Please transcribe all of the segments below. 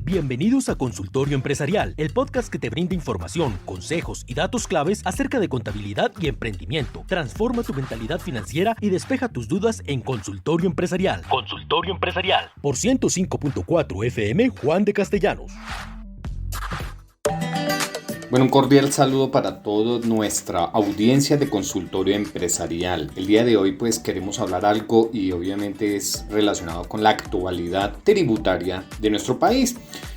Bienvenidos a Consultorio Empresarial, el podcast que te brinda información, consejos y datos claves acerca de contabilidad y emprendimiento. Transforma tu mentalidad financiera y despeja tus dudas en Consultorio Empresarial. Consultorio Empresarial. Por 105.4 FM Juan de Castellanos. Bueno, un cordial saludo para toda nuestra audiencia de Consultorio Empresarial. El día de hoy pues queremos hablar algo y obviamente es relacionado con la actualidad tributaria de nuestro país.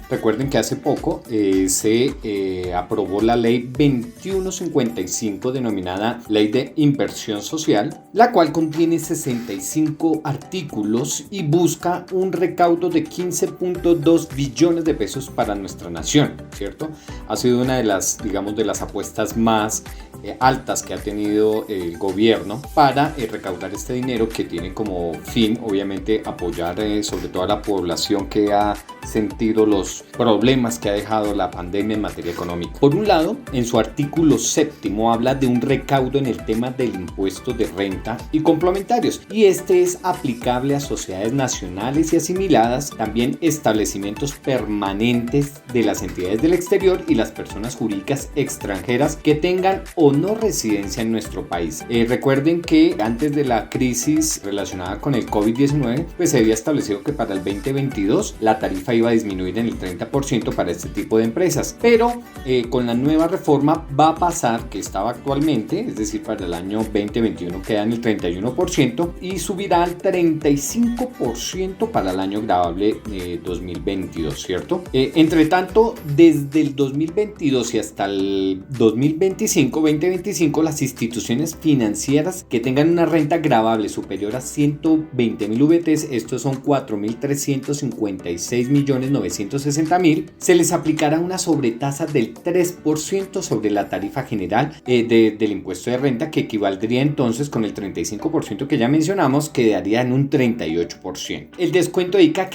Recuerden que hace poco se aprobó la ley 2155 denominada Ley de Inversión Social, la cual contiene 65 artículos y busca un recaudo de 15.2 billones de pesos para nuestra nación, ¿cierto? Ha sido una de las, de las apuestas más altas que ha tenido el gobierno para recaudar este dinero que tiene como fin, obviamente, apoyar sobre todo a la población que ha sentido los problemas que ha dejado la pandemia en materia económica. Por un lado, en su artículo 7º habla de un recaudo en el tema del impuesto de renta y complementarios, y este es aplicable a sociedades nacionales y asimiladas, también establecimientos permanentes de las entidades del exterior y las personas jurídicas extranjeras que tengan o no residencia en nuestro país. Recuerden que antes de la crisis relacionada con el COVID-19, pues se había establecido que para el 2022 la tarifa iba a disminuir en el 30% para este tipo de empresas, pero con la nueva reforma va a pasar que estaba actualmente, es decir, para el año 2021 queda en el 31% y subirá al 35% para el año grabable 2022, ¿cierto? Entre tanto, desde el 2022 y hasta el 2025, las instituciones financieras que tengan una renta gravable superior a 120.000 VTs, estos son 4.356.960.000, se les aplicará una sobretasa del 3% sobre la tarifa general del impuesto de renta, que equivaldría entonces con el 35% que ya mencionamos, quedaría en un 38%. El descuento de ICA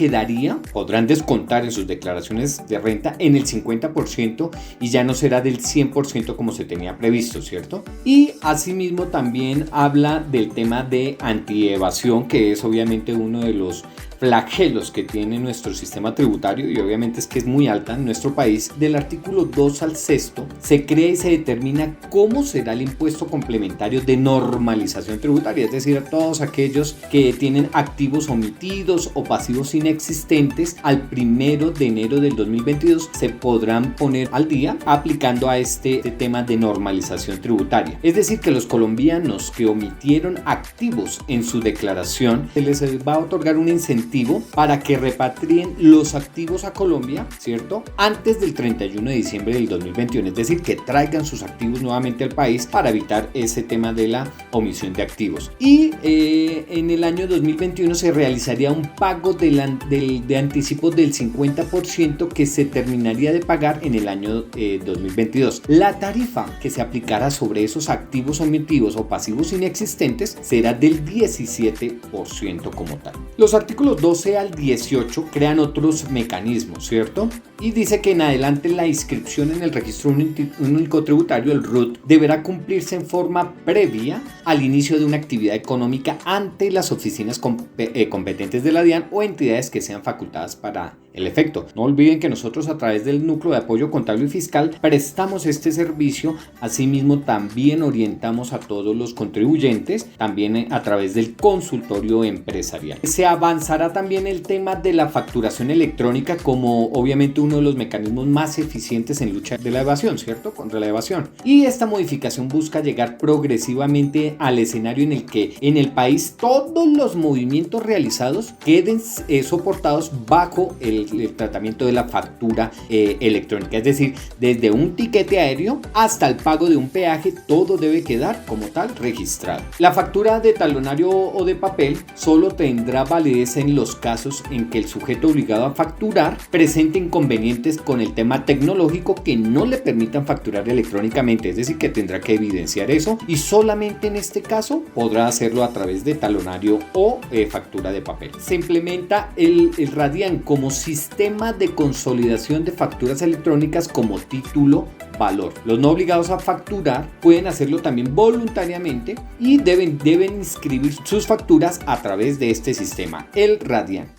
podrán descontar en sus declaraciones de renta en el 50% y ya no será del 100% como se tenía previsto, ¿cierto? Y asimismo también habla del tema de antievasión, que es obviamente uno de los flagelos que tiene nuestro sistema tributario, y obviamente es que es muy alta en nuestro país. Del artículo 2 al 6 se crea y se determina cómo será el impuesto complementario de normalización tributaria, es decir, a todos aquellos que tienen activos omitidos o pasivos inexistentes al 1 de enero del 2022 se podrán poner al día aplicando a este tema de normalización tributaria. Es decir, que los colombianos que omitieron activos en su declaración se les va a otorgar un incentivo para que repatrien los activos a Colombia, ¿cierto? Antes del 31 de diciembre del 2021, es decir, que traigan sus activos nuevamente al país para evitar ese tema de la omisión de activos. Y en el año 2021 se realizaría un pago de anticipo del 50% que se terminaría de pagar en el año 2022. La tarifa que se aplicará sobre esos activos omitidos o pasivos inexistentes será del 17% como tal. Los artículos 12 al 18 crean otros mecanismos, ¿cierto? Y dice que en adelante la inscripción en el registro único tributario, el RUT, deberá cumplirse en forma previa al inicio de una actividad económica ante las oficinas competentes de la DIAN o entidades que sean facultadas para el efecto. No olviden que nosotros, a través del Núcleo de Apoyo Contable y Fiscal, prestamos este servicio. Asimismo, también orientamos a todos los contribuyentes, también a través del Consultorio Empresarial. Se avanzará también el tema de la facturación electrónica como obviamente uno de los mecanismos más eficientes en lucha de la evasión, ¿cierto? Contra la evasión. Y esta modificación busca llegar progresivamente al escenario en el que en el país todos los movimientos realizados queden soportados bajo el tratamiento de la factura electrónica, es decir, desde un tiquete aéreo hasta el pago de un peaje, todo debe quedar como tal registrado. La factura de talonario o de papel solo tendrá validez en los casos en que el sujeto obligado a facturar presente inconvenientes con el tema tecnológico que no le permitan facturar electrónicamente, es decir, que tendrá que evidenciar eso, y solamente en este caso podrá hacerlo a través de talonario o factura de papel. Se implementa el Radian como sistema de consolidación de facturas electrónicas como título valor. Los no obligados a facturar pueden hacerlo también voluntariamente y deben inscribir sus facturas a través de este sistema, el Radian.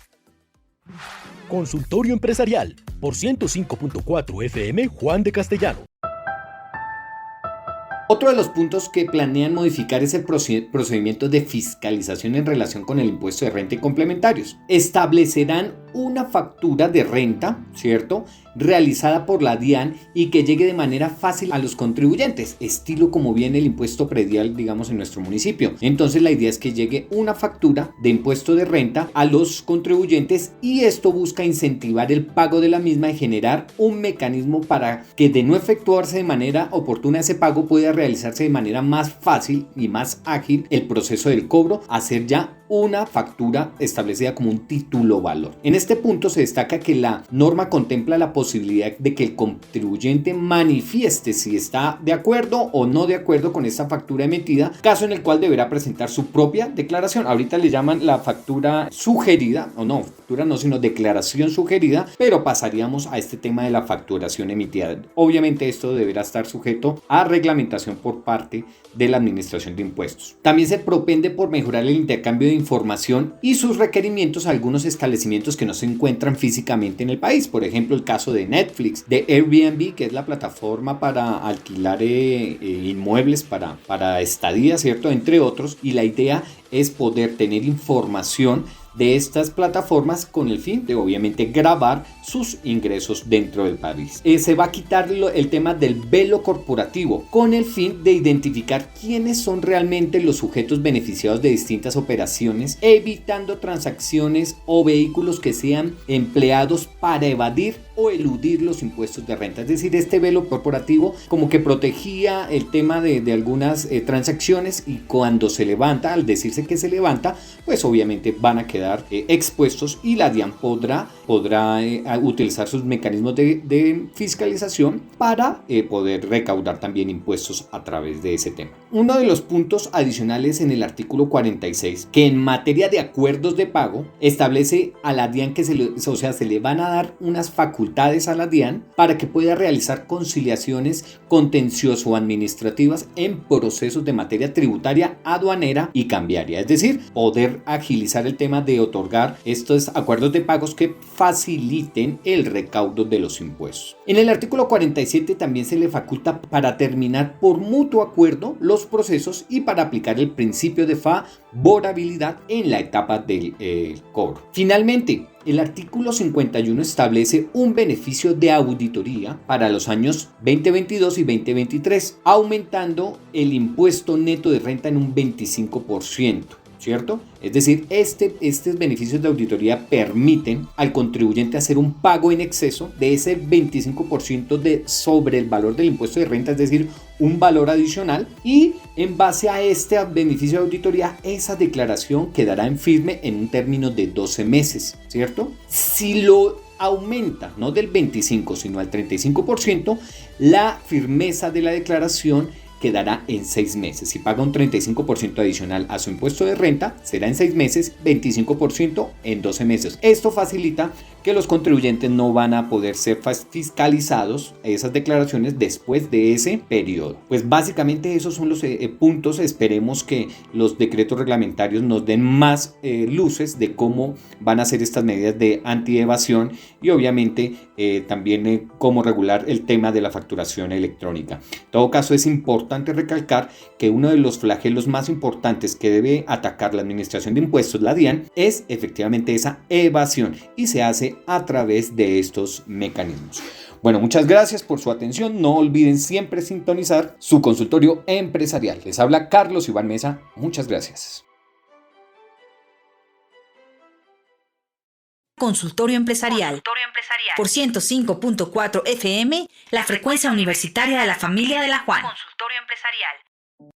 Consultorio Empresarial, por 105.4 FM Juan de Castellano. Otro de los puntos que planean modificar es el procedimiento de fiscalización en relación con el impuesto de renta y complementarios. Establecerán una factura de renta, ¿cierto?, realizada por la DIAN y que llegue de manera fácil a los contribuyentes, estilo como viene el impuesto predial, digamos, en nuestro municipio. Entonces la idea es que llegue una factura de impuesto de renta a los contribuyentes y esto busca incentivar el pago de la misma y generar un mecanismo para que, de no efectuarse de manera oportuna ese pago, pueda realizarse de manera más fácil y más ágil el proceso del cobro, hacer ya una factura establecida como un título valor. En este punto se destaca que la norma contempla la posibilidad de que el contribuyente manifieste si está de acuerdo o no de acuerdo con esta factura emitida, caso en el cual deberá presentar su propia declaración. Ahorita le llaman la factura sugerida, o no, factura no, sino declaración sugerida, pero pasaríamos a este tema de la facturación emitida. Obviamente esto deberá estar sujeto a reglamentación por parte de la Administración de Impuestos. También se propende por mejorar el intercambio de información y sus requerimientos a algunos establecimientos que no se encuentran físicamente en el país. Por ejemplo, el caso de Netflix, de Airbnb, que es la plataforma para alquilar inmuebles para estadía, ¿cierto?, entre otros. Y la idea es poder tener información de estas plataformas con el fin de, obviamente, grabar sus ingresos dentro del país. Se va a quitar el tema del velo corporativo con el fin de identificar quiénes son realmente los sujetos beneficiados de distintas operaciones, evitando transacciones o vehículos que sean empleados para evadir o eludir los impuestos de renta. Es decir, este velo corporativo como que protegía el tema de algunas transacciones, y cuando se levanta, al decirse que se levanta, pues obviamente van a quedar expuestos, y la DIAN podrá utilizar sus mecanismos de fiscalización para poder recaudar también impuestos a través de ese tema. Uno de los puntos adicionales en el artículo 46, que en materia de acuerdos de pago establece a la DIAN que se le van a dar unas facultades a la DIAN para que pueda realizar conciliaciones contencioso-administrativas en procesos de materia tributaria, aduanera y cambiaria. Es decir, poder agilizar el tema de otorgar estos acuerdos de pagos que faciliten el recaudo de los impuestos. En el artículo 47 también se le faculta para terminar por mutuo acuerdo los procesos y para aplicar el principio de favorabilidad en la etapa del cobro. Finalmente, el artículo 51 establece un beneficio de auditoría para los años 2022 y 2023, aumentando el impuesto neto de renta en un 25%. ¿Cierto? Es decir, estos beneficios de auditoría permiten al contribuyente hacer un pago en exceso de ese 25% sobre el valor del impuesto de renta, es decir, un valor adicional, y en base a este beneficio de auditoría, esa declaración quedará en firme en un término de 12 meses, ¿cierto? Si lo aumenta, no del 25, sino al 35%, la firmeza de la declaración quedará en 6 meses. Si paga un 35% adicional a su impuesto de renta, será en 6 meses, 25% en 12 meses. Esto facilita que los contribuyentes no van a poder ser fiscalizados esas declaraciones después de ese periodo. Pues básicamente esos son los puntos. Esperemos que los decretos reglamentarios nos den más luces de cómo van a ser estas medidas de antievasión y obviamente también cómo regular el tema de la facturación electrónica. En todo caso, es importante recalcar que uno de los flagelos más importantes que debe atacar la Administración de Impuestos, la DIAN, es efectivamente esa evasión, y se hace a través de estos mecanismos. Bueno, muchas gracias por su atención. No olviden siempre sintonizar su consultorio empresarial. Les habla Carlos Iván Mesa. Muchas gracias. Consultorio Empresarial por 105.4 FM, la frecuencia universitaria de la familia de la Juan. Consultorio Empresarial.